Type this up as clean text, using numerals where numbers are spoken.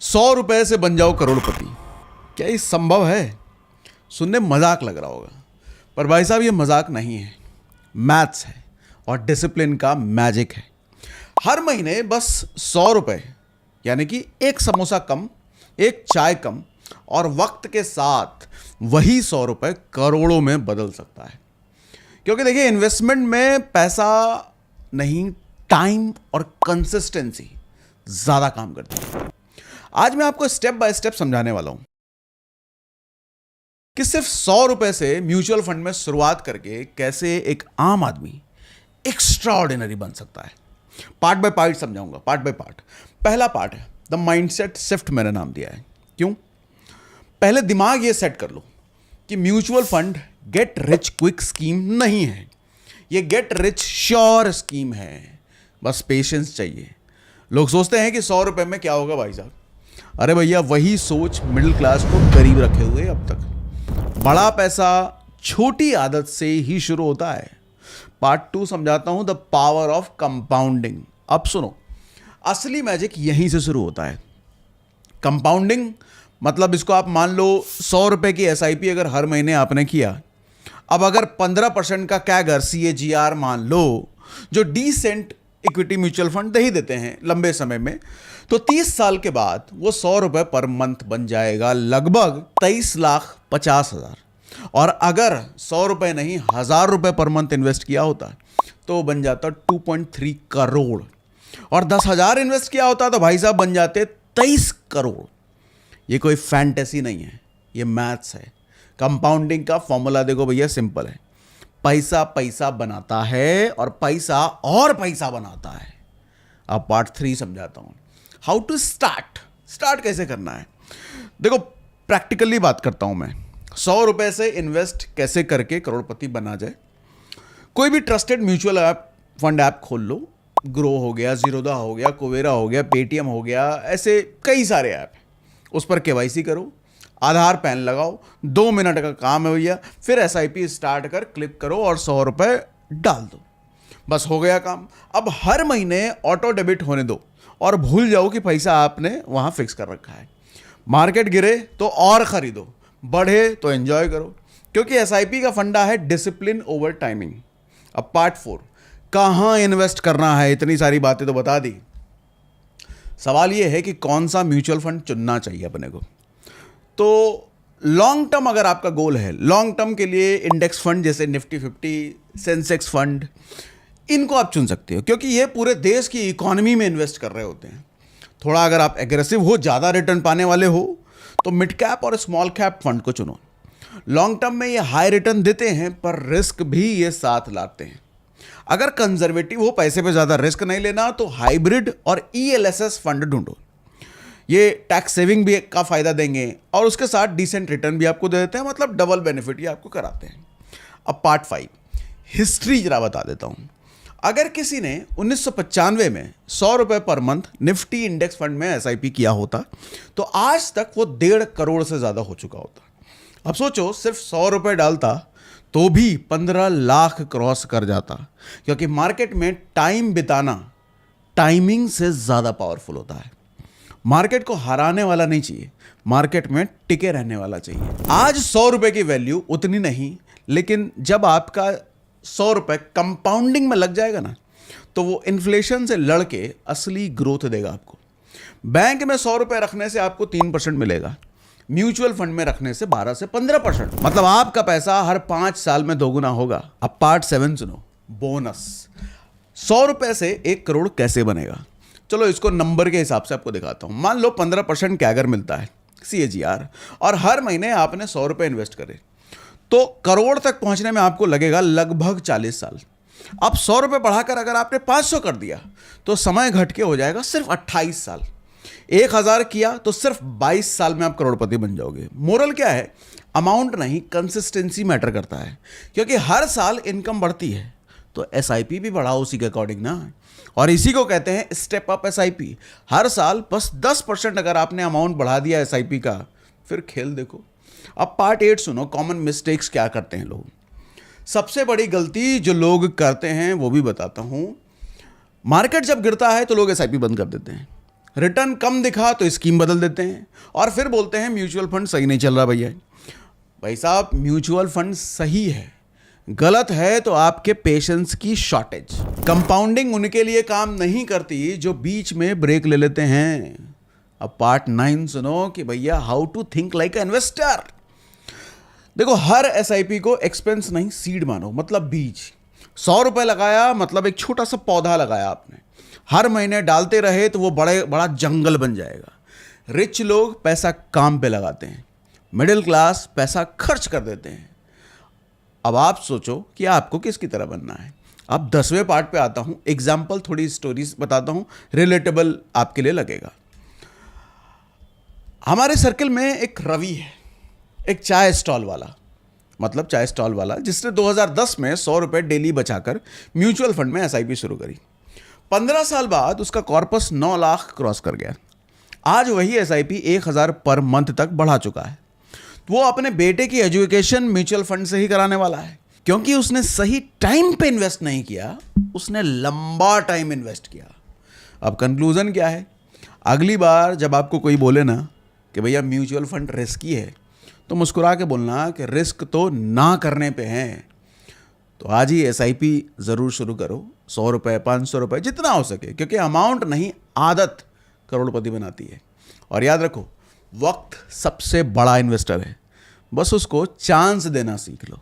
100 रुपए से बन जाओ करोड़पति। क्या ये संभव है? सुनने मजाक लग रहा होगा, पर भाई साहब ये मजाक नहीं है, मैथ्स है और डिसिप्लिन का मैजिक है। हर महीने बस 100 रुपए, यानी कि एक समोसा कम, एक चाय कम, और वक्त के साथ वही 100 रुपए करोड़ों में बदल सकता है। क्योंकि देखिए, इन्वेस्टमेंट में पैसा नहीं, टाइम और कंसिस्टेंसी ज्यादा काम करती है। आज मैं आपको स्टेप बाय स्टेप समझाने वाला हूं कि सिर्फ 100 रुपए से म्यूचुअल फंड में शुरुआत करके कैसे एक आम आदमी एक्स्ट्राऑर्डिनरी बन सकता है। पार्ट बाय पार्ट समझाऊंगा, पार्ट बाय पार्ट। पहला पार्ट है द माइंडसेट शिफ्ट, मैंने नाम दिया है। क्यों? पहले दिमाग ये सेट कर लो कि mutual fund get rich quick scheme नहीं है, ये गेट रिच श्योर स्कीम है। बस पेशेंस चाहिए। लोग सोचते हैं कि 100 रुपए में क्या होगा भाई साहब। अरे भैया, वही सोच मिडिल क्लास को गरीब रखे हुए अब तक। बड़ा पैसा छोटी आदत से ही शुरू होता है। पार्ट 2 समझाता हूं, द पावर ऑफ कंपाउंडिंग। अब सुनो, असली मैजिक यहीं से शुरू होता है। कंपाउंडिंग मतलब इसको आप मान लो 100 रुपए की SIP अगर हर महीने आपने किया, अब अगर 15% का कैगर CAGR मान लो, जो डिसेंट इक्विटी म्यूचुअल फंड दे ही देते हैं लंबे समय में, तो 30 साल के बाद वो 100 रुपए पर मंथ बन जाएगा लगभग 23,50,000। और अगर 100 रुपए नहीं 1,000 रुपए पर मंथ इन्वेस्ट किया होता तो बन जाता 2.3 करोड़। और 10,000 इन्वेस्ट किया होता तो भाई साहब बन जाते 23 करोड़। ये कोई फैंटेसी नहीं है, ये मैथ्स है। कंपाउंडिंग का फॉर्मूला देखो भैया, सिंपल है। पैसा पैसा बनाता है और पैसा बनाता है। अब पार्ट 3 समझाता हूं, हाउ टू स्टार्ट कैसे करना है। देखो, प्रैक्टिकली बात करता हूं मैं। 100 रुपए से इन्वेस्ट कैसे करके करोड़पति बना जाए। कोई भी ट्रस्टेड म्यूचुअल फंड ऐप खोल लो। ग्रो हो गया, जीरोधा हो गया, कुबेरा हो गया, पेटीएम हो गया, ऐसे कई सारे ऐप। उस पर KYC करो, आधार पैन लगाओ, 2 मिनट का काम है भैया। फिर SIP स्टार्ट कर क्लिक करो और 100 रुपए डाल दो, बस हो गया काम। अब हर महीने ऑटो डेबिट होने दो और भूल जाओ कि पैसा आपने वहां फिक्स कर रखा है। मार्केट गिरे तो और खरीदो, बढ़े तो एंजॉय करो, क्योंकि SIP का फंडा है डिसिप्लिन ओवर टाइमिंग। अब पार्ट 4, कहां इन्वेस्ट करना है। इतनी सारी बातें तो बता दी। सवाल यह है कि कौन सा म्यूचुअल फंड चुनना चाहिए अपने को। तो लॉन्ग टर्म अगर आपका गोल है, लॉन्ग टर्म के लिए इंडेक्स फंड जैसे निफ्टी 50, सेंसेक्स फंड, इनको आप चुन सकते हो, क्योंकि ये पूरे देश की इकोनॉमी में इन्वेस्ट कर रहे होते हैं। थोड़ा अगर आप एग्रेसिव हो, ज़्यादा रिटर्न पाने वाले हो, तो मिड कैप और स्मॉल कैप फंड को चुनो। लॉन्ग टर्म में ये हाई रिटर्न देते हैं, पर रिस्क भी ये साथ लाते हैं। अगर कंजर्वेटिव हो, पैसे पे ज़्यादा रिस्क नहीं लेना, तो हाइब्रिड और ELSS फंड ढूंढो। ये टैक्स सेविंग भी का फायदा देंगे और उसके साथ डिसेंट रिटर्न भी आपको दे देते हैं, मतलब डबल बेनिफिट ये आपको कराते हैं। अब पार्ट 5, हिस्ट्री जरा बता देता हूं। अगर किसी ने 1995 में 100 रुपए per month Nifty index fund में SIP किया होता, तो आज तक वो 1.5 करोड़ से ज्यादा हो चुका होता। अब सोचो, सिर्फ 100 रुपए डालता तो भी 15 लाख क्रॉस कर जाता, क्योंकि मार्केट में टाइम बिताना टाइमिंग से ज्यादा पावरफुल होता है। मार्केट को हराने वाला नहीं चाहिए, मार्केट में टिके रहने वाला चाहिए। आज 100 रुपए की वैल्यू उतनी नहीं, लेकिन जब आपका 100 रुपए कंपाउंडिंग में लग जाएगा ना, तो वो इन्फ्लेशन से लड़के असली ग्रोथ देगा आपको। बैंक में 100 रुपए रखने से आपको 3% मिलेगा, म्यूचुअल फंड में रखने से 12 से 15%, मतलब आपका पैसा हर 5 साल में दोगुना होगा। अब पार्ट 7 सुनो, बोनस। 100 रुपए से 1 करोड़ कैसे बनेगा। चलो इसको नंबर के हिसाब से आपको दिखाता हूं। मान लो 15% कैगर मिलता है CAGR, और हर महीने आपने 100 रुपए इन्वेस्ट करे, तो करोड़ तक पहुंचने में आपको लगेगा लगभग 40 साल। अब 100 रुपए बढ़ाकर अगर आपने 500 कर दिया, तो समय घट के हो जाएगा सिर्फ 28 साल। 1,000 किया तो सिर्फ 22 साल में आप करोड़पति बन जाओगे। मोरल क्या है? अमाउंट नहीं, कंसिस्टेंसी मैटर करता है, क्योंकि हर साल इनकम बढ़ती है, तो SIP भी बढ़ाओ उसी के अकॉर्डिंग ना। और इसी को कहते हैं स्टेप अप SIP। हर साल बस 10% अगर आपने अमाउंट बढ़ा दिया SIP का, फिर खेल देखो। अब पार्ट 8 सुनो, कॉमन मिस्टेक्स क्या करते हैं लोग। सबसे बड़ी गलती जो लोग करते हैं वो भी बताता हूं। मार्केट जब गिरता है तो लोग SIP बंद कर देते हैं। रिटर्न कम दिखा तो स्कीम बदल देते हैं और फिर बोलते हैं म्यूचुअल फंड सही नहीं चल रहा भैया। भाई साहब, म्यूचुअल फंड सही है, गलत है तो आपके पेशेंस की शॉर्टेज। कंपाउंडिंग उनके लिए काम नहीं करती जो बीच में ब्रेक ले लेते हैं। अब पार्ट 9 सुनो कि भैया how to think like investor. देखो, हर एसआईपी को एक्सपेंस नहीं सीड मानो, मतलब बीज। 100 रुपए लगाया मतलब एक छोटा सा पौधा लगाया आपने, हर महीने डालते रहे तो वो बड़ा जंगल बन जाएगा। रिच लोग पैसा काम पे लगाते हैं, मिडिल क्लास पैसा खर्च कर देते हैं। अब आप सोचो कि आपको किसकी तरह बनना है। अब 10वें पार्ट पे आता हूं, एग्जाम्पल थोड़ी स्टोरीज बताता हूं, रिलेटेबल आपके लिए लगेगा। हमारे सर्कल में एक रवि है, एक चाय स्टॉल वाला, मतलब चाय स्टॉल वाला जिसने 2010 में 100 रुपए डेली बचाकर म्यूचुअल फंड में एसआईपी शुरू करी। 15 साल बाद उसका कॉर्पस 9 लाख क्रॉस कर गया। आज वही एसआईपी 1000 पर मंथ तक बढ़ा चुका है। वो अपने बेटे की एजुकेशन म्यूचुअल फंड से ही कराने वाला है, क्योंकि उसने सही टाइम पे इन्वेस्ट नहीं किया, उसने लंबा टाइम इन्वेस्ट किया। अब कंक्लूजन क्या है? अगली बार जब आपको कोई बोले ना कि भैया म्यूचुअल फंड रिस्की है, तो मुस्कुरा के बोलना कि रिस्क तो ना करने पे है। तो आज ही एसआईपी ज़रूर शुरू करो, 100 रुपये 500 रुपये जितना हो सके, क्योंकि अमाउंट नहीं आदत करोड़पति बनाती है। और याद रखो, वक्त सबसे बड़ा इन्वेस्टर है, बस उसको चांस देना सीख लो।